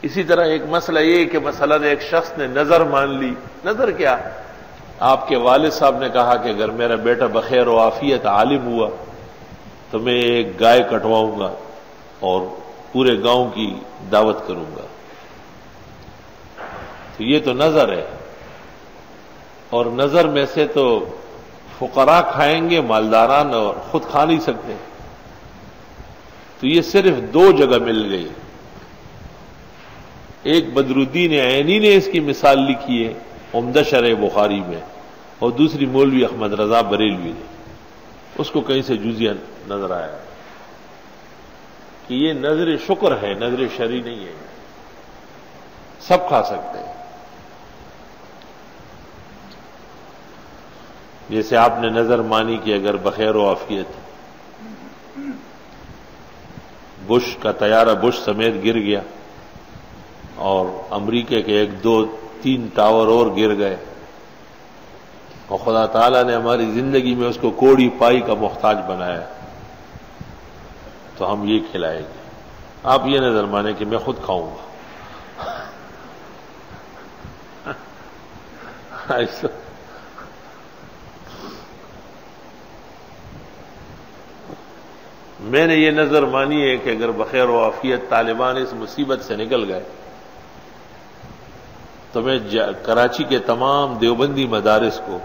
اسی طرح ایک مسئلہ یہ کہ مثلا ایک شخص نے نظر مان لی. نظر کیا؟ آپ کے والد صاحب نے کہا کہ اگر میرا بیٹا بخیر و عافیت عالم ہوا تو میں ایک گائے کٹواؤں گا اور پورے گاؤں کی دعوت کروں گا. تو یہ تو نظر ہے، اور نظر میں سے تو فقراء کھائیں گے، مالداران اور خود کھا نہیں سکتے. تو یہ صرف دو جگہ مل گئی. ایک بدر الدین عینی نے اس کی مثال لکھی ہے عمدہ شرح بخاری میں، اور دوسری مولوی احمد رضا بریلوی نے. اس کو کہیں سے جزیہ نظر آیا کہ یہ نظر شکر ہے، نظر شرعی نہیں ہے. سب کھا سکتے ہیں. جیسے آپ نے نظر مانی کہ اگر بخیر و عافیت بش کا طیارہ بش سمیت گر گیا اور امریکہ کے 1 2 3 ٹاور اور گر گئے اور خدا تعالیٰ نے ہماری زندگی میں اس کو کوڑی پائی کا محتاج بنایا تو ہم یہ کھلائیں گے. آپ یہ نظر مانے کہ میں خود کھاؤں گا. میں نے یہ نظر مانی ہے کہ اگر بخیر و عافیت طالبان اس مصیبت سے نکل گئے تو میں کراچی کے تمام دیوبندی مدارس کو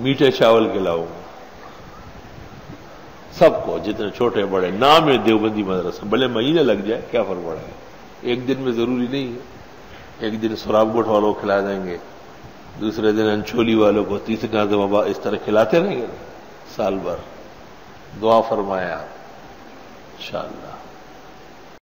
میٹھے چاول کھلاؤں گا. سب کو، جتنے چھوٹے بڑے. نام ہے دیوبندی مدرسہ، بھلے مہینے لگ جائے، کیا فرق پڑے گا. ایک دن میں ضروری نہیں ہے. ایک دن سراب گوٹ والوں کو کھلا دیں گے، دوسرے دن انچولی والوں کو، تیسرے دن اس طرح کھلاتے رہیں گے سال بھر. دعا فرمایا انشاءاللہ.